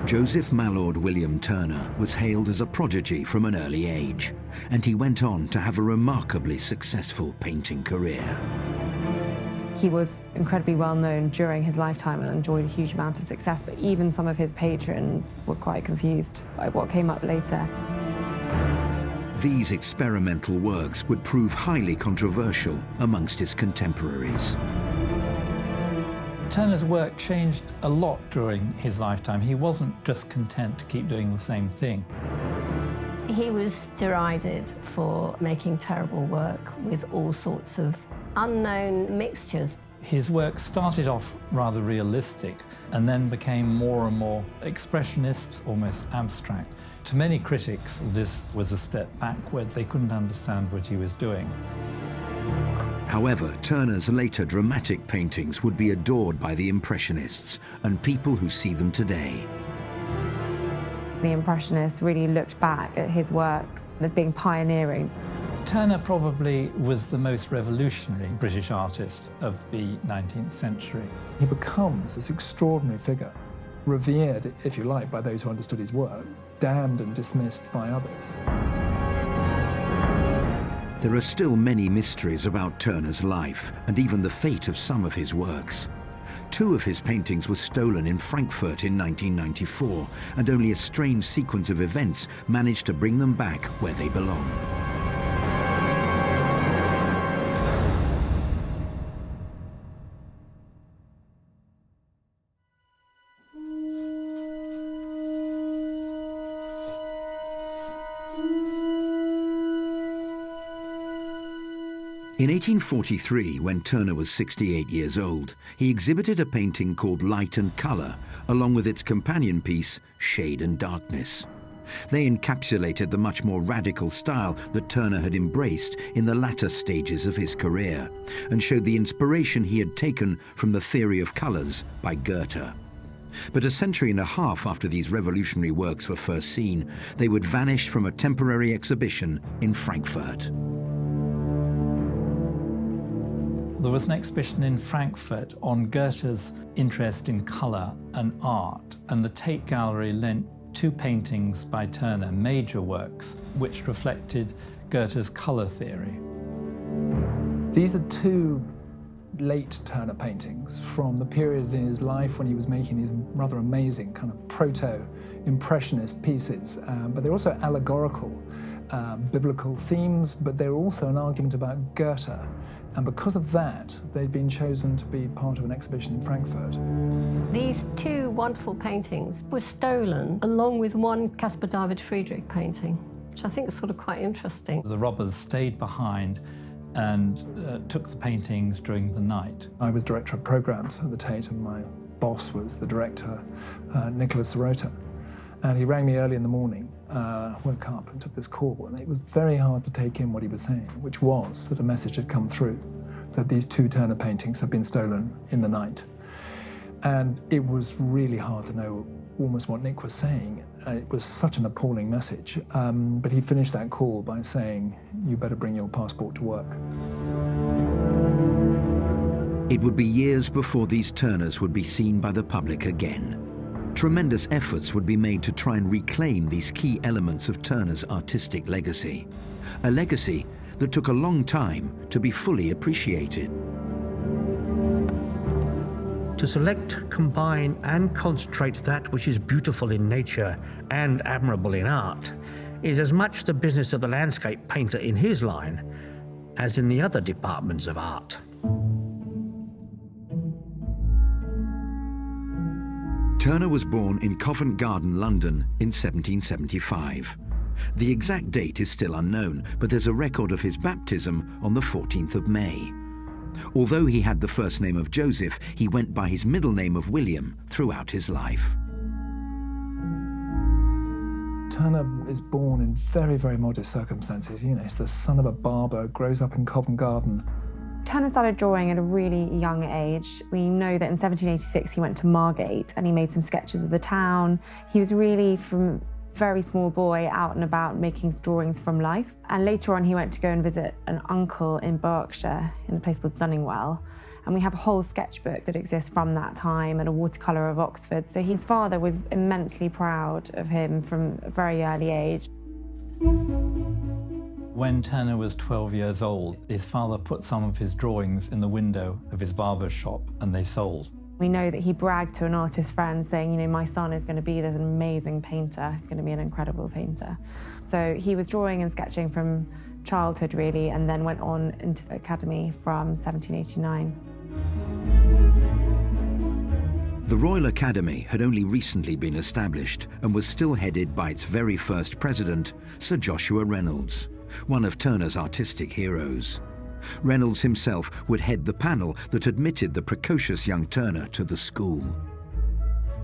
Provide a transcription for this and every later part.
Joseph Mallord William Turner was hailed as a prodigy from an early age, and he went on to have a remarkably successful painting career. He was incredibly well known during his lifetime and enjoyed a huge amount of success, but even some of his patrons were quite confused by what came up later. These experimental works would prove highly controversial amongst his contemporaries. Turner's work changed a lot during his lifetime. He wasn't just content to keep doing the same thing. He was derided for making terrible work with all sorts of unknown mixtures. His work started off rather realistic and then became more and more expressionist, almost abstract. To many critics, this was a step backwards. They couldn't understand what he was doing. However, Turner's later dramatic paintings would be adored by the Impressionists and people who see them today. The Impressionists really looked back at his works as being pioneering. Turner probably was the most revolutionary British artist of the 19th century. He becomes this extraordinary figure, revered, if you like, by those who understood his work, damned and dismissed by others. There are still many mysteries about Turner's life and even the fate of some of his works. 2 of his paintings were stolen in Frankfurt in 1994, and only a strange sequence of events managed to bring them back where they belong. In 1843, when Turner was 68 years old, he exhibited a painting called Light and Colour, along with its companion piece, Shade and Darkness. They encapsulated the much more radical style that Turner had embraced in the latter stages of his career, and showed the inspiration he had taken from the theory of colours by Goethe. But a century and a half after these revolutionary works were first seen, they would vanish from a temporary exhibition in Frankfurt. There was an exhibition in Frankfurt on Goethe's interest in colour and art, and the Tate Gallery lent 2 paintings by Turner, major works, which reflected Goethe's colour theory. These are 2 late Turner paintings from the period in his life when he was making these rather amazing kind of proto-impressionist pieces, but they're also allegorical, biblical themes, but they're also an argument about Goethe. And because of that, they'd been chosen to be part of an exhibition in Frankfurt. These 2 wonderful paintings were stolen, along with one Caspar David Friedrich painting, which I think is sort of quite interesting. The robbers stayed behind and took the paintings during the night. I was director of programs at the Tate, and my boss was the director, Nicholas Sirota. And he rang me early in the morning, woke up and took this call, and it was very hard to take in what he was saying, which was that a message had come through that these 2 Turner paintings had been stolen in the night. And it was really hard to know almost what Nick was saying. It was such an appalling message, but he finished that call by saying, "You better bring your passport to work." It would be years before these Turners would be seen by the public again. Tremendous efforts would be made to try and reclaim these key elements of Turner's artistic legacy, a legacy that took a long time to be fully appreciated. To select, combine and concentrate that which is beautiful in nature and admirable in art is as much the business of the landscape painter in his line as in the other departments of art. Turner was born in Covent Garden, London in 1775. The exact date is still unknown, but there's a record of his baptism on the 14th of May. Although he had the first name of Joseph, he went by his middle name of William throughout his life. Turner is born in very, very modest circumstances. You know, he's the son of a barber, grows up in Covent Garden. Turner started drawing at a really young age. We know that in 1786 he went to Margate and he made some sketches of the town. He was really, from a very small boy, out and about making drawings from life. And later on he went to go and visit an uncle in Berkshire in a place called Sunningwell. And we have a whole sketchbook that exists from that time and a watercolour of Oxford. So his father was immensely proud of him from a very early age. When Turner was 12 years old, his father put some of his drawings in the window of his barber's shop and they sold. We know that he bragged to an artist friend saying, you know, my son is going to be this amazing painter, he's going to be an incredible painter. So he was drawing and sketching from childhood really, and then went on into the academy from 1789. The Royal Academy had only recently been established and was still headed by its very first president, Sir Joshua Reynolds, one of Turner's artistic heroes. Reynolds himself would head the panel that admitted the precocious young Turner to the school.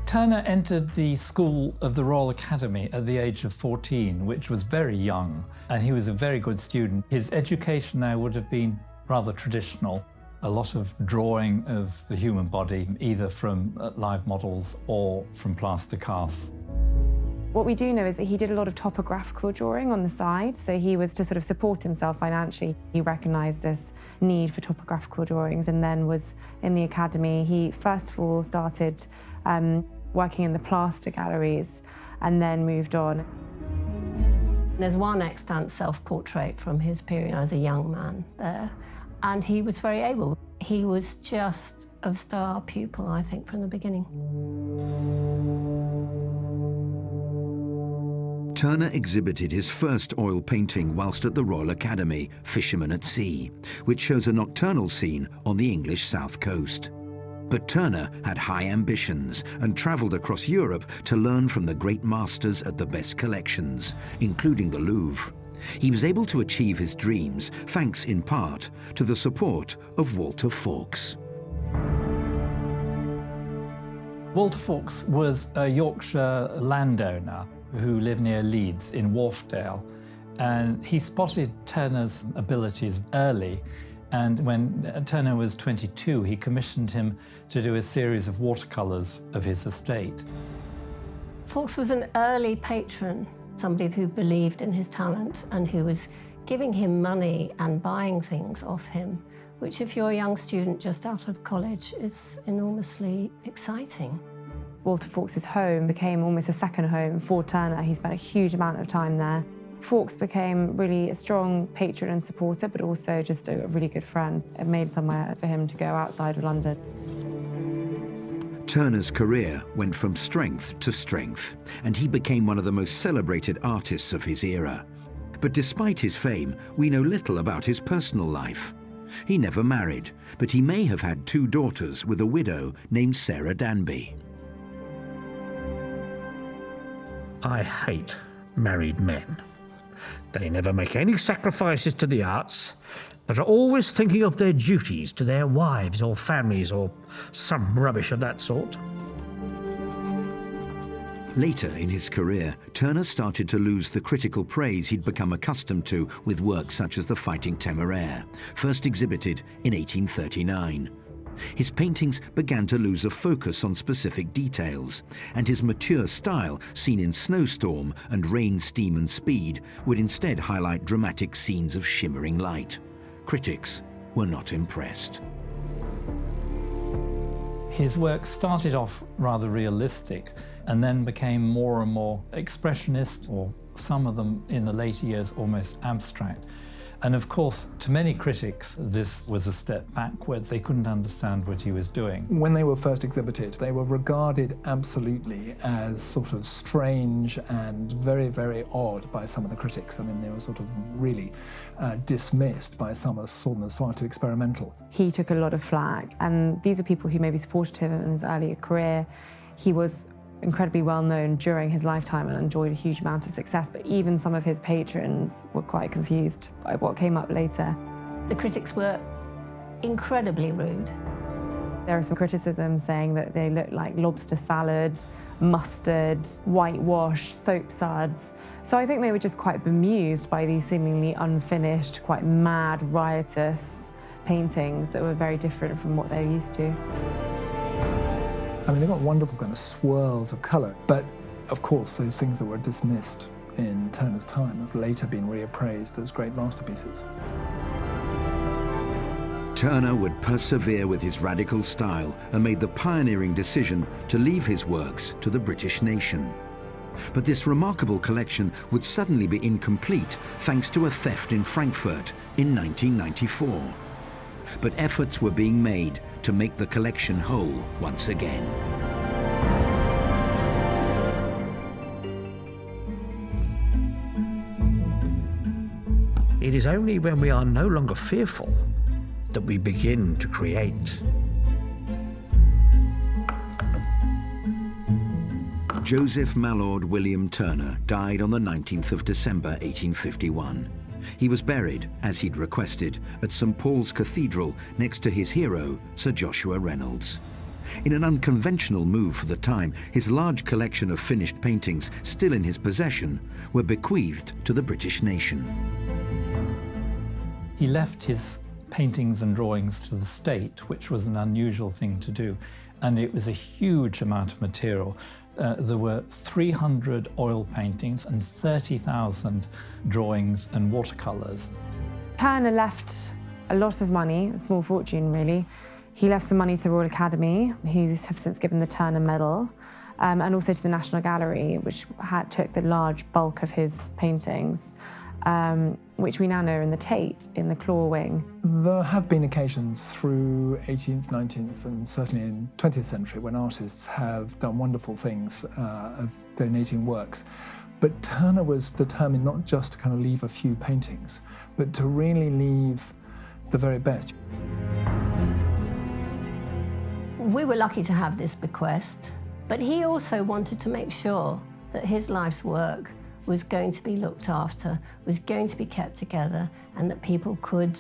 Turner entered the school of the Royal Academy at the age of 14, which was very young, and he was a very good student. His education now would have been rather traditional. A lot of drawing of the human body, either from live models or from plaster casts. What we do know is that he did a lot of topographical drawing on the side, so he was to sort of support himself financially. He recognised this need for topographical drawings and then was in the academy. He first of all started working in the plaster galleries and then moved on. There's one extant self-portrait from his period as a young man there, and he was very able. He was just a star pupil, I think, from the beginning. Turner exhibited his first oil painting whilst at the Royal Academy, Fisherman at Sea, which shows a nocturnal scene on the English south coast. But Turner had high ambitions and travelled across Europe to learn from the great masters at the best collections, including the Louvre. He was able to achieve his dreams thanks in part to the support of Walter Fawkes. Walter Fawkes was a Yorkshire landowner who lived near Leeds in Wharfdale, and he spotted Turner's abilities early, and when Turner was 22 he commissioned him to do a series of watercolours of his estate. Fawkes was an early patron, somebody who believed in his talent and who was giving him money and buying things off him, which if you're a young student just out of college is enormously exciting. Walter Fawkes' home became almost a second home for Turner. He spent a huge amount of time there. Fawkes became really a strong patron and supporter, but also just a really good friend. It made somewhere for him to go outside of London. Turner's career went from strength to strength, and he became one of the most celebrated artists of his era. But despite his fame, we know little about his personal life. He never married, but he may have had 2 daughters with a widow named Sarah Danby. I hate married men. They never make any sacrifices to the arts, but are always thinking of their duties to their wives or families or some rubbish of that sort. Later in his career, Turner started to lose the critical praise he'd become accustomed to with works such as The Fighting Temeraire, first exhibited in 1839. His paintings began to lose a focus on specific details, and his mature style, seen in snowstorm and rain, steam and speed, would instead highlight dramatic scenes of shimmering light. Critics were not impressed. His work started off rather realistic and then became more and more expressionist, or some of them in the later years almost abstract. And of course, to many critics, this was a step backwards. They couldn't understand what he was doing. When they were first exhibited, they were regarded absolutely as sort of strange and very, very odd by some of the critics. I mean, they were sort of really dismissed by some as saw them as far too experimental. He took a lot of flack, and these are people who maybe supported him in his earlier career. He was incredibly well known during his lifetime and enjoyed a huge amount of success, but even some of his patrons were quite confused by what came up later. The critics were incredibly rude. There are some criticisms saying that they looked like lobster salad, mustard, whitewash, soap suds. So I think they were just quite bemused by these seemingly unfinished, quite mad, riotous paintings that were very different from what they're used to. I mean, they've got wonderful kind of swirls of colour, but of course those things that were dismissed in Turner's time have later been reappraised as great masterpieces. Turner would persevere with his radical style and made the pioneering decision to leave his works to the British nation. But this remarkable collection would suddenly be incomplete thanks to a theft in Frankfurt in 1994. But efforts were being made to make the collection whole once again. It is only when we are no longer fearful that we begin to create. Joseph Mallord William Turner died on the 19th of December 1851. He was buried, as he'd requested, at St. Paul's Cathedral next to his hero, Sir Joshua Reynolds. In an unconventional move for the time, his large collection of finished paintings still in his possession were bequeathed to the British nation. He left his paintings and drawings to the state, which was an unusual thing to do, and it was a huge amount of material. There were 300 oil paintings and 30,000 drawings and watercolours. Turner left a lot of money, a small fortune really. He left some money to the Royal Academy, who have since given the Turner Medal, and also to the National Gallery, which took the large bulk of his paintings, which we now know are in the Tate, in the Claw Wing. There have been occasions through 18th, 19th, and certainly in 20th century when artists have done wonderful things of donating works. But Turner was determined not just to kind of leave a few paintings, but to really leave the very best. We were lucky to have this bequest, but he also wanted to make sure that his life's work was going to be looked after, was going to be kept together, and that people could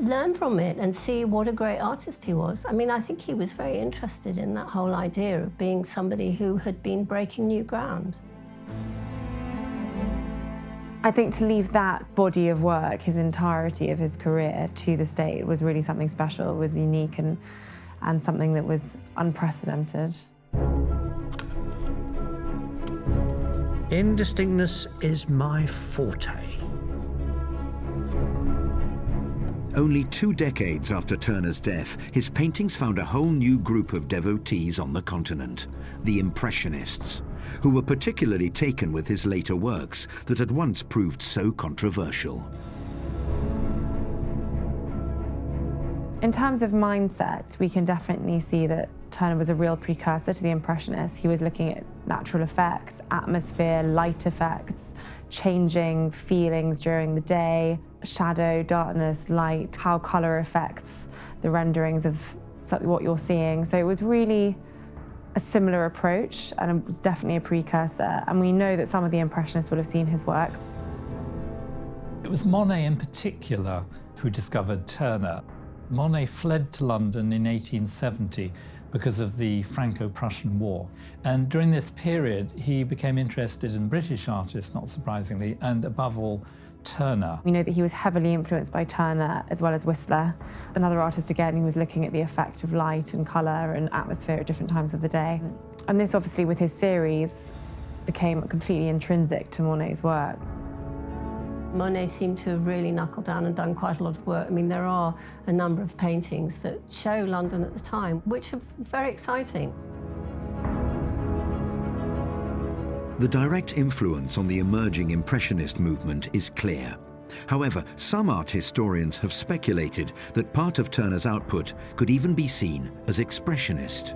learn from it and see what a great artist he was. I mean, I think he was very interested in that whole idea of being somebody who had been breaking new ground. I think to leave that body of work, his entirety of his career, to the state was really something special, was unique and something that was unprecedented. Indistinctness is my forte. Only 2 decades after Turner's death, his paintings found a whole new group of devotees on the continent, the Impressionists, who were particularly taken with his later works that had once proved so controversial. In terms of mindset, we can definitely see that Turner was a real precursor to the Impressionists. He was looking at natural effects, atmosphere, light effects, changing feelings during the day, shadow, darkness, light, how colour affects the renderings of what you're seeing. So it was really a similar approach, and it was definitely a precursor. And we know that some of the Impressionists will have seen his work. It was Monet in particular who discovered Turner. Monet fled to London in 1870 because of the Franco-Prussian War. And during this period, he became interested in British artists, not surprisingly, and above all, Turner. We know that he was heavily influenced by Turner as well as Whistler, another artist again who was looking at the effect of light and colour and atmosphere at different times of the day. And this obviously with his series became completely intrinsic to Monet's work. Monet seemed to have really knuckled down and done quite a lot of work. I mean, there are a number of paintings that show London at the time, which are very exciting. The direct influence on the emerging Impressionist movement is clear. However, some art historians have speculated that part of Turner's output could even be seen as expressionist.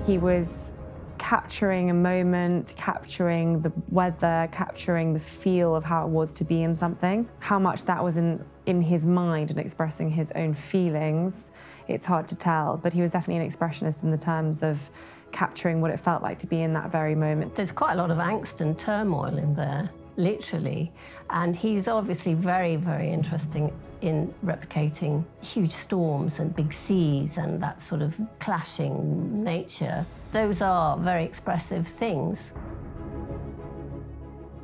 He was capturing a moment, capturing the weather, capturing the feel of how it was to be in something. How much that was in his mind and expressing his own feelings, it's hard to tell, but he was definitely an expressionist in the terms of capturing what it felt like to be in that very moment. There's quite a lot of angst and turmoil in there, literally, and he's obviously very, very interesting in replicating huge storms and big seas and that sort of clashing nature. Those are very expressive things.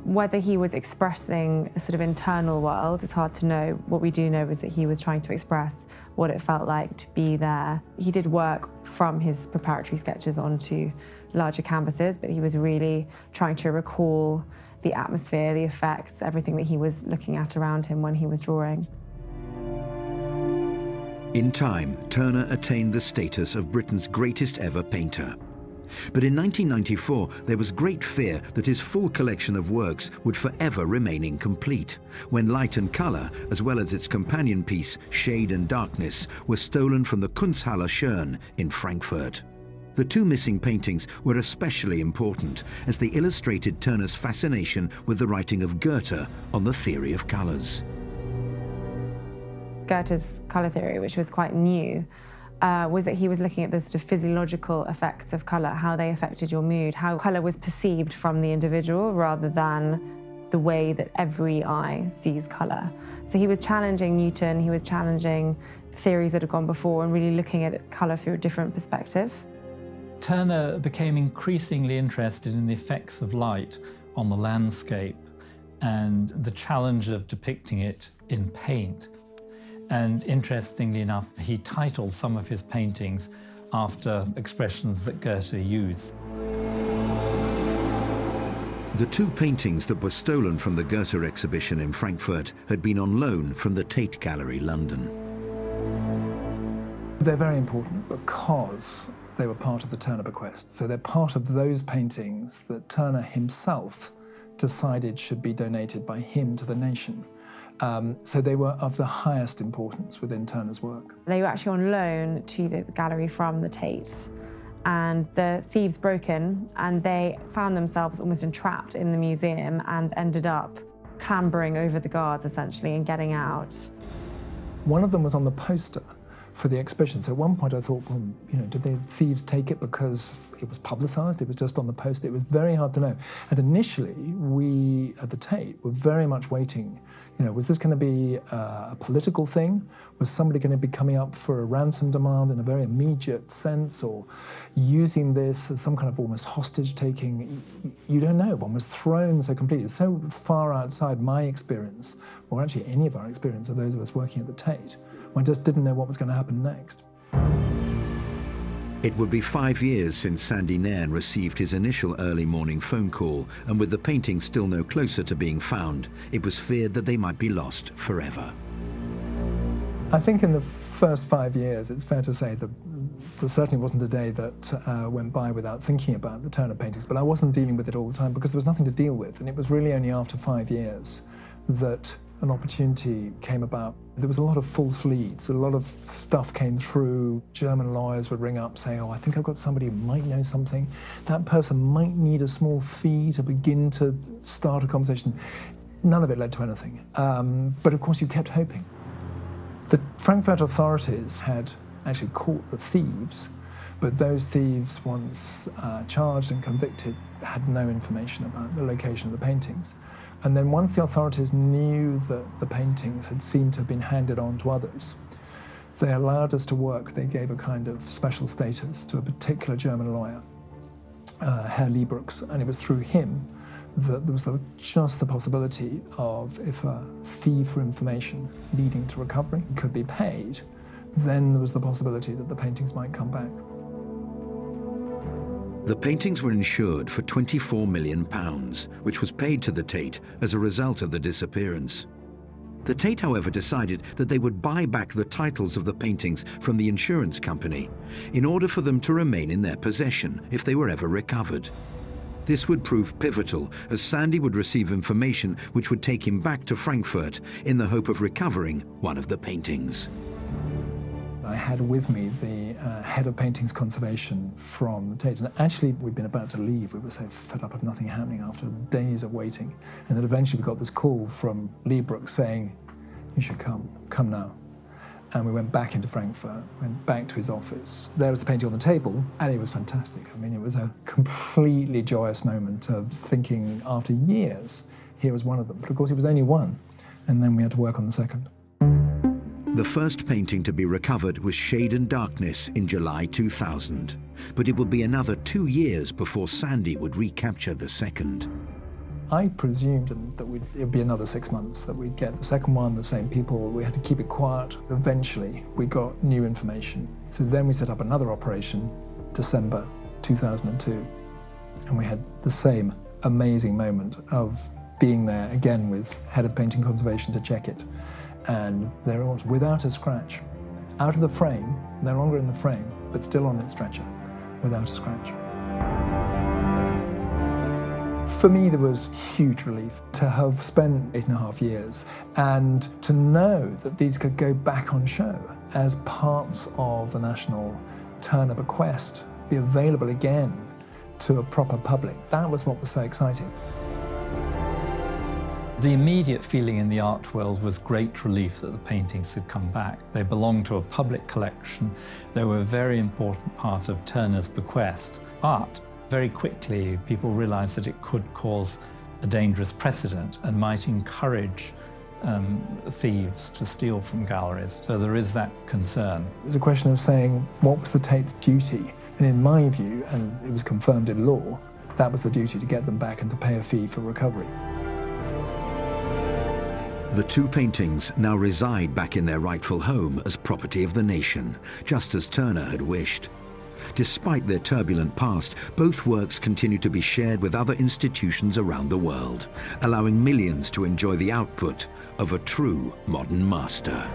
Whether he was expressing a sort of internal world is hard to know. What we do know is that he was trying to express what it felt like to be there. He did work from his preparatory sketches onto larger canvases, but he was really trying to recall the atmosphere, the effects, everything that he was looking at around him when he was drawing. In time, Turner attained the status of Britain's greatest ever painter. But in 1994, there was great fear that his full collection of works would forever remain incomplete, when Light and Colour, as well as its companion piece, Shade and Darkness, were stolen from the Kunsthalle Schön in Frankfurt. The two missing paintings were especially important, as they illustrated Turner's fascination with the writing of Goethe on the theory of colours. Goethe's colour theory, which was quite new, was that he was looking at the sort of physiological effects of colour, how they affected your mood, how colour was perceived from the individual rather than the way that every eye sees colour. So he was challenging Newton, he was challenging theories that had gone before and really looking at colour through a different perspective. Turner became increasingly interested in the effects of light on the landscape and the challenge of depicting it in paint. And interestingly enough, he titled some of his paintings after expressions that Goethe used. The two paintings that were stolen from the Goethe exhibition in Frankfurt had been on loan from the Tate Gallery, London. They're very important because they were part of the Turner bequest. So they're part of those paintings that Turner himself decided should be donated by him to the nation. So they were of the highest importance within Turner's work. They were actually on loan to the gallery from the Tate, and the thieves broke in and they found themselves almost entrapped in the museum and ended up clambering over the guards essentially and getting out. One of them was on the poster for the exhibition. So at one point I thought, well, you know, did the thieves take it because it was publicised? It was just on the poster. It was very hard to know. And initially, we at the Tate were very much waiting. You know, was this going to be a political thing? Was somebody going to be coming up for a ransom demand in a very immediate sense, or using this as some kind of almost hostage-taking? You don't know. One was thrown so completely, so far outside my experience, or actually any of our experience of those of us working at the Tate. One just didn't know what was going to happen next. It would be 5 years since Sandy Nairn received his initial early morning phone call, and with the paintings still no closer to being found, it was feared that they might be lost forever. I think in the first 5 years, it's fair to say that there certainly wasn't a day that went by without thinking about the Turner paintings, but I wasn't dealing with it all the time because there was nothing to deal with, and it was really only after 5 years that an opportunity came about. There was a lot of false leads, a lot of stuff came through. German lawyers would ring up saying, oh, I think I've got somebody who might know something. That person might need a small fee to begin to start a conversation. None of it led to anything. But of course you kept hoping. The Frankfurt authorities had actually caught the thieves, but those thieves, once charged and convicted, had no information about the location of the paintings. And then once the authorities knew that the paintings had seemed to have been handed on to others, they allowed us to work. They gave a kind of special status to a particular German lawyer, Herr Liebrucks, and it was through him that there was just the possibility of, if a fee for information leading to recovery could be paid, then there was the possibility that the paintings might come back. The paintings were insured for £24 million, which was paid to the Tate as a result of the disappearance. The Tate, however, decided that they would buy back the titles of the paintings from the insurance company in order for them to remain in their possession if they were ever recovered. This would prove pivotal, as Sandy would receive information which would take him back to Frankfurt in the hope of recovering one of the paintings. I had with me the head of paintings conservation from the Tate, and actually we'd been about to leave. We were so fed up of nothing happening after days of waiting. And then eventually we got this call from Liebrucks saying, you should come now. And we went back into Frankfurt, went back to his office. There was the painting on the table, and it was fantastic. I mean, it was a completely joyous moment of thinking, after years, here was one of them. But of course, it was only one, and then we had to work on the second. The first painting to be recovered was Shade and Darkness in July 2000, but it would be another 2 years before Sandy would recapture the second. I presumed that it would be another 6 months, that we'd get the second one, the same people. We had to keep it quiet. Eventually, we got new information. So then we set up another operation, December 2002, and we had the same amazing moment of being there again with head of painting conservation to check it. And there it was, without a scratch. out of the frame, no longer in the frame, but still on its stretcher, without a scratch. For me, there was huge relief to have spent 8.5 years and to know that these could go back on show as parts of the National Turner bequest, be available again to a proper public. That was what was so exciting. The immediate feeling in the art world was great relief that the paintings had come back. They belonged to a public collection. They were a very important part of Turner's bequest. But very quickly, people realized that it could cause a dangerous precedent and might encourage thieves to steal from galleries. So there is that concern. It was a question of saying, what was the Tate's duty? And in my view, and it was confirmed in law, that was the duty to get them back and to pay a fee for recovery. The two paintings now reside back in their rightful home as property of the nation, just as Turner had wished. Despite their turbulent past, both works continue to be shared with other institutions around the world, allowing millions to enjoy the output of a true modern master.